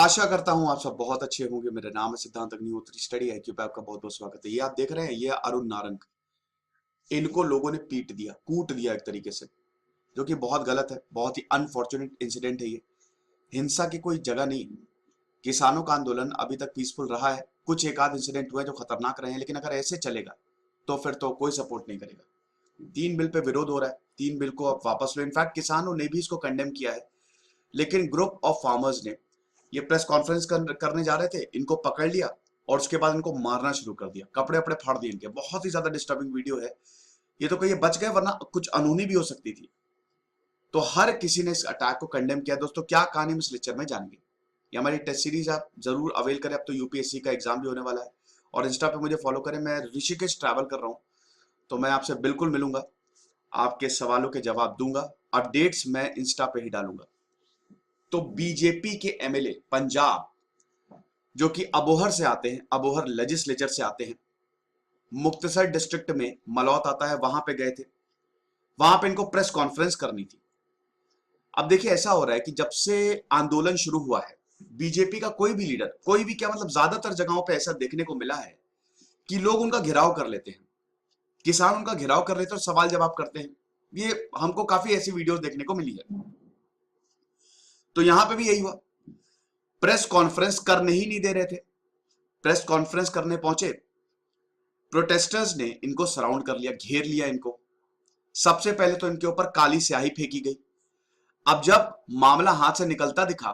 आशा करता हूं आप सब बहुत अच्छे होंगे। मेरा नाम है सिद्धांत अग्निहोत्री, स्टडी IQ पे आपका बहुत बहुत स्वागत है। ये आप देख रहे हैं, ये अरुण नारंग। इनको लोगों ने पीट दिया, कूट दिया एक तरीके से, जो कि बहुत गलत है। बहुत ही अनफॉर्चुनेट इंसिडेंट है ये। हिंसा की कोई जगह नहीं। किसानों का आंदोलन अभी तक पीसफुल रहा है। कुछ एक आध इंसिडेंट हुए जो खतरनाक रहे हैं, लेकिन अगर ऐसे चलेगा तो फिर तो कोई सपोर्ट नहीं करेगा। 3 बिल पे विरोध हो रहा है, 3 बिल को अब वापस लो। इनफैक्ट किसानों ने भी इसको कंडेम किया है, लेकिन ग्रुप ऑफ फार्मर्स ने ये प्रेस कॉन्फ्रेंस करने जा रहे थे, इनको पकड़ लिया और उसके बाद इनको मारना शुरू कर दिया, कपड़े अपड़े फाड़ दिए इनके। बहुत ही ज्यादा डिस्टर्बिंग वीडियो है ये। तो कहीं ये बच गए, वरना कुछ अनहोनी भी हो सकती थी। तो हर किसी ने इस अटैक को कंडेम किया। दोस्तों, क्या कहानी में इस लेक्चर में जानेंगे। ये हमारी टेस्ट सीरीज आप जरूर अवेल करें। अब तो यूपीएससी का एग्जाम भी होने वाला है। और इंस्टा पे मुझे फॉलो करें। मैं ऋषिकेश ट्रैवल कर रहा हूँ, तो मैं आपसे बिल्कुल मिलूंगा, आपके सवालों के जवाब दूंगा। अपडेट्स मैं इंस्टा पे ही डालूंगा। तो बीजेपी के MLA पंजाब, जो कि अबोहर से आते हैं, अबोहर लेजिस्लेचर से आते हैं, मुक्तसर डिस्ट्रिक्ट में मलौत आता है, वहां पे गए थे। वहां पे इनको प्रेस कॉन्फ्रेंस करनी थी। अब देखिए, ऐसा हो रहा है कि जब से आंदोलन शुरू हुआ है, बीजेपी का कोई भी लीडर, कोई भी क्या मतलब, ज्यादातर जगहों पे ऐसा देखने को मिला है कि लोग उनका घेराव कर लेते हैं। किसान उनका घेराव कर लेते हैं और सवाल जवाब करते हैं। ये हमको काफी ऐसी वीडियोस देखने को मिली है। तो यहां पे भी यही हुआ। प्रेस कॉन्फ्रेंस करने ही नहीं दे रहे थे। प्रेस कॉन्फ्रेंस करने पहुंचे, प्रोटेस्टर्स ने इनको सराउंड कर लिया, घेर लिया इनको। सबसे पहले तो इनके ऊपर काली स्याही फेंकी गई। अब जब मामला हाथ से निकलता दिखा,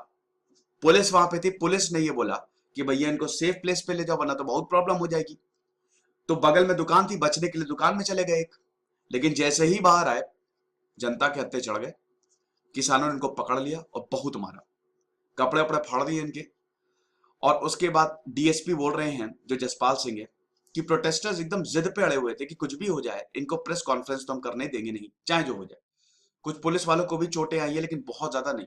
पुलिस वहां पे थी, पुलिस ने ये बोला कि भैया इनको सेफ प्लेस पे ले जाओ, वरना तो बहुत प्रॉब्लम हो जाएगी। तो बगल में दुकान थी, बचने के लिए दुकान में चले गए एक। लेकिन जैसे ही बाहर आए, जनता के हत्थे चढ़ गए। किसानों ने इनको पकड़ लिया और बहुत मारा, कपड़े वपड़े फाड़ दिए इनके। और उसके बाद DSP बोल रहे हैं, जो जसपाल सिंह है, कि प्रोटेस्टर्स एकदम जिद पे अड़े हुए थे कि कुछ भी हो जाए, इनको प्रेस कॉन्फ्रेंस तो हम करने देंगे नहीं, चाहे जो हो जाए। कुछ पुलिस वालों को भी चोटें आई है, लेकिन बहुत ज्यादा नहीं।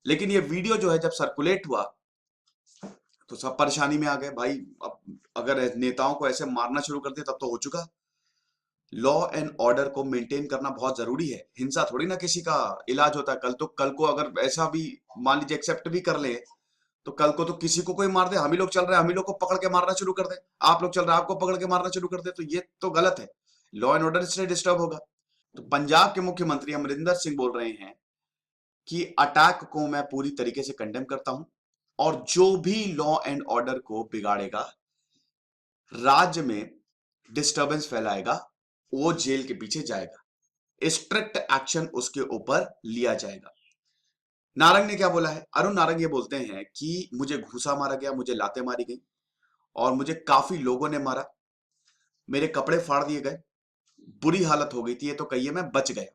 लेकिन ये वीडियो जो है जब सर्कुलेट हुआ, तो सब परेशानी में आ गए भाई। अब अगर नेताओं को ऐसे मारना शुरू कर दिया, तब तो हो चुका। लॉ एंड ऑर्डर को मेंटेन करना बहुत जरूरी है। हिंसा थोड़ी ना किसी का इलाज होता है। कल को अगर ऐसा भी मान लीजिए एक्सेप्ट भी कर ले, तो कल को तो किसी को कोई मार दे, हम ही लोग चल रहे हैं, हम ही लोग को पकड़ के मारना शुरू कर दे। आप लोग चल रहे हैं, आपको पकड़ के मारना शुरू कर दे, तो ये तो गलत है। लॉ एंड ऑर्डर इससे डिस्टर्ब होगा। तो पंजाब के मुख्यमंत्री अमरिंदर सिंह बोल रहे हैं कि अटैक को मैं पूरी तरीके से कंडेम करता हूं, और जो भी लॉ एंड ऑर्डर को बिगाड़ेगा, राज्य में डिस्टर्बेंस फैलाएगा, वो जेल के पीछे जाएगा। स्ट्रिक्ट एक्शन उसके ऊपर लिया जाएगा। नारंग ने क्या बोला है? अरुण नारंग ये बोलते हैं कि मुझे घूसा मारा गया, मुझे लातें मारी गई, और मुझे काफी लोगों ने मारा, मेरे कपड़े फाड़ दिए गए, बुरी हालत हो गई थी, ये तो कहिए मैं बच गया।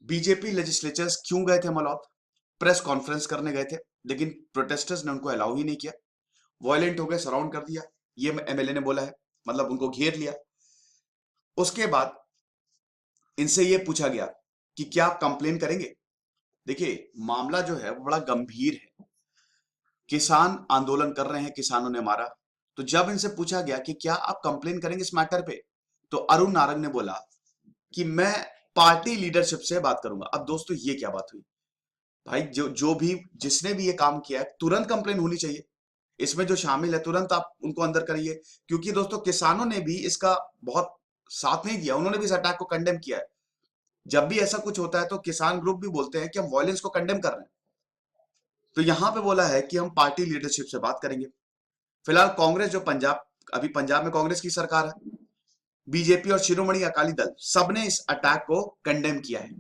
बीजेपी लेजिस्लेचर्स क्यों गए थे मलौत? प्रेस कॉन्फ्रेंस करने गए थे, लेकिन प्रोटेस्टर्स ने उनको अलाउ ही नहीं किया। वायलेंट हो गए, सराउंड कर दिया, ये MLA ने बोला है, मतलब उनको घेर लिया। उसके बाद इनसे ये पूछा गया कि क्या आप कंप्लेन करेंगे। देखिए, मामला जो है वो बड़ा गंभीर है। किसान आंदोलन कर रहे हैं, किसानों ने मारा। तो जब इनसे पूछा गया कि क्या आप कंप्लेन करेंगे इस मैटर पे, तो अरुण नारंग ने बोला कि मैं पार्टी लीडरशिप से बात करूंगा। अब दोस्तों, ये क्या बात हुई भाई? जो जो भी जिसने भी ये काम किया है, तुरंत कंप्लेन होनी चाहिए। इसमें जो शामिल है, तुरंत आप उनको अंदर करिए। क्योंकि दोस्तों, किसानों ने भी इसका बहुत साथ नहीं दिया, उन्होंने भी इस अटैक को कंडेम किया है। जब भी ऐसा कुछ होता है, तो किसान ग्रुप भी बोलते हैं कि हम वायलेंस को कंडेम कर रहे हैं। तो यहां पे बोला है कि हम पार्टी लीडरशिप से बात करेंगे। फिलहाल कांग्रेस, जो पंजाब, अभी पंजाब में कांग्रेस की सरकार है, बीजेपी और शिरोमणि अकाली दल, सबने इस अटैक को कंडेम किया है।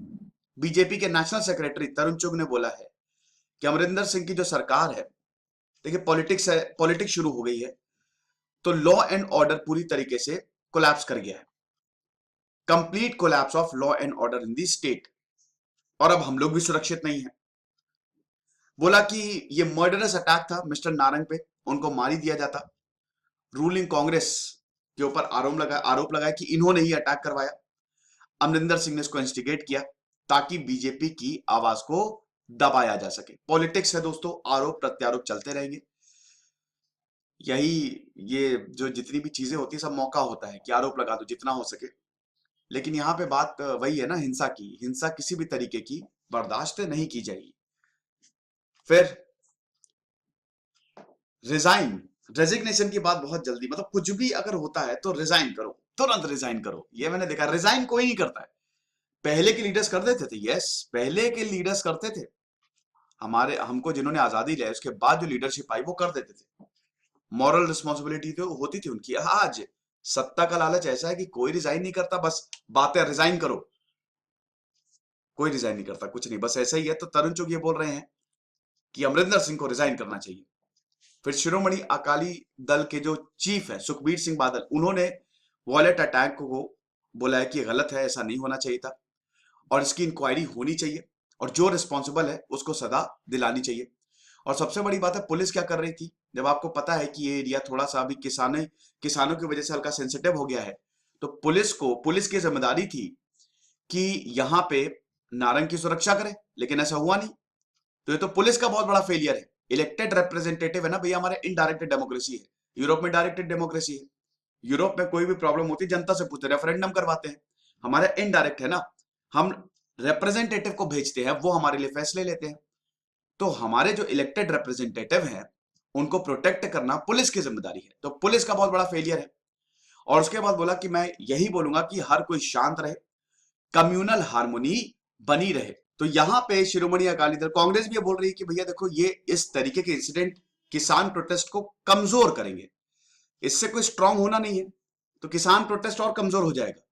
बीजेपी के नेशनल सेक्रेटरी तरुण चुग ने बोला है कि अमरिंदर सिंह की जो सरकार है, देखिए पॉलिटिक्स है, पॉलिटिक्स शुरू हो गई है, तो लॉ एंड ऑर्डर पूरी तरीके से कोलैप्स कर गया है। Complete collapse of law and order in the state, और अब हम लोग भी सुरक्षित नहीं है। बोला कि ये मर्डरस अटैक था मिस्टर नारंग पे, उनको मार ही दिया जाता। रूलिंग कांग्रेस के ऊपर आरोप लगाया कि इन्होंने ही अटैक करवाया। अमरिंदर सिंह ने इसको इंस्टिगेट किया, ताकि बीजेपी की आवाज को दबाया जा सके। पॉलिटिक्स है दोस्तों, आरोप प्रत्यारोप चलते रहेंगे। यही, ये जो जितनी भी चीजें होती है, सब मौका होता है कि आरोप लगा दो जितना हो सके। लेकिन यहाँ पे बात वही है ना, हिंसा की। हिंसा किसी भी तरीके की बर्दाश्त नहीं की जाएगी। फिर रिजाइन, रेजिग्नेशन की बात बहुत जल्दी, मतलब कुछ भी अगर होता है तो रिजाइन करो, तुरंत रिजाइन करो। ये मैंने देखा, रिजाइन कोई नहीं करता है। पहले के लीडर्स कर देते थे, यस, पहले के लीडर्स करते थे। हमारे हमको जिन्होंने आजादी लाई उसके बाद जो लीडरशिप आई वो कर देते थे, मॉरल रिस्पॉन्सिबिलिटी तो होती थी उनकी। आज सत्ता का लालच ऐसा है कि कोई रिजाइन नहीं करता, बस बातें रिजाइन करो, कोई रिजाइन नहीं करता, कुछ नहीं, बस ऐसा ही है। तो तरुण चुग ये बोल रहे हैं कि अमरिंदर सिंह को रिजाइन करना चाहिए। फिर शिरोमणि अकाली दल के जो चीफ है सुखबीर सिंह बादल, उन्होंने वॉलेट अटैक को बोला है कि गलत है, ऐसा नहीं होना चाहिए था और इसकी इंक्वायरी होनी चाहिए और जो रिस्पॉन्सिबल है उसको सजा दिलानी चाहिए। और सबसे बड़ी बात है, पुलिस क्या कर रही थी जब आपको पता है कि ये एरिया थोड़ा सा अभी किसानों की वजह से हल्का सेंसिटिव हो गया है, तो पुलिस की जिम्मेदारी थी कि यहाँ पे नारंग की सुरक्षा करे, लेकिन ऐसा हुआ नहीं। तो ये तो पुलिस का बहुत बड़ा फेलियर है। इलेक्टेड रिप्रेजेंटेटिव है ना भैया, हमारे इनडायरेक्टेड डेमोक्रेसी है। यूरोप में डायरेक्टेड डेमोक्रेसी है। यूरोप में कोई भी प्रॉब्लम होती है जनता से पूछते, रेफरेंडम करवाते हैं। हमारा इनडायरेक्ट है ना, हम रिप्रेजेंटेटिव को भेजते हैं, वो हमारे लिए फैसले लेते हैं। तो हमारे जो इलेक्टेड रिप्रेजेंटेटिव हैं उनको प्रोटेक्ट करना पुलिस की जिम्मेदारी है। तो पुलिस का बहुत बड़ा फेलियर है। और उसके बाद बोला कि मैं यही बोलूंगा कि हर कोई शांत रहे, कम्युनल हार्मोनी बनी रहे। तो यहां पे शिरोमणि अकाली दल, कांग्रेस भी ये बोल रही है कि भैया देखो, ये इस तरीके के इंसिडेंट किसान प्रोटेस्ट को कमजोर करेंगे, इससे कोई स्ट्रांग होना नहीं है, तो किसान प्रोटेस्ट और कमजोर हो जाएगा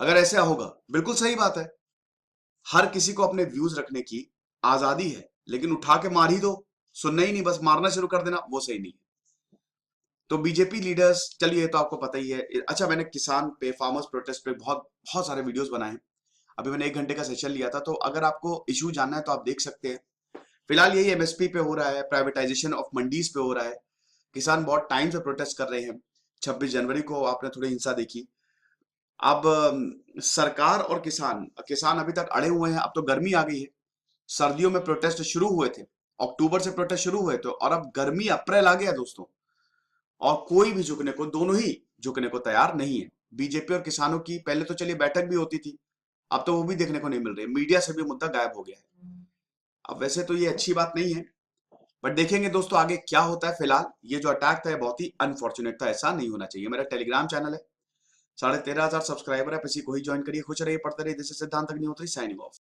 अगर ऐसा होगा। बिल्कुल सही बात है, हर किसी को अपने व्यूज रखने की आजादी है, लेकिन उठा के मार ही दो, सुनना ही नहीं, बस मारना शुरू कर देना, वो सही नहीं है। तो बीजेपी लीडर्स, चलिए तो आपको पता ही है। अच्छा, मैंने किसान पे, फार्मर्स प्रोटेस्ट पे बहुत बहुत सारे वीडियोस बनाए हैं। अभी मैंने 1 घंटे का सेशन लिया था, तो अगर आपको इशू जानना है तो आप देख सकते हैं। फिलहाल यही एमएसपी पे हो रहा है, प्राइवेटाइजेशन ऑफ मंडीज पे हो रहा है। किसान बहुत टाइम से प्रोटेस्ट कर रहे हैं। 26 जनवरी को आपने थोड़ी हिंसा देखी। अब सरकार और किसान किसान अभी तक अड़े हुए हैं। अब तो गर्मी आ गई है, सर्दियों में प्रोटेस्ट शुरू हुए थे, अक्टूबर से प्रोटेस्ट शुरू हुए थे, और अब गर्मी अप्रैल आ गया दोस्तों, और कोई भी झुकने को, दोनों ही झुकने को तैयार नहीं है। बीजेपी और किसानों की पहले तो चलिए बैठक भी होती थी, अब तो वो भी देखने को नहीं मिल रही, मीडिया से भी मुद्दा गायब हो गया है। अब वैसे तो ये अच्छी बात नहीं है, बट देखेंगे दोस्तों आगे क्या होता है। फिलहाल ये जो अटैक था ये बहुत ही अनफॉर्चुनेट था, ऐसा नहीं होना चाहिए। मेरा टेलीग्राम चैनल है, 13,500 सब्सक्राइबर है, किसी को ही ज्वाइन करिए। खुश रहिए, पढ़ते रहिए। दिस इज सिद्धांत अग्निहोत्री, साइनिंग ऑफ।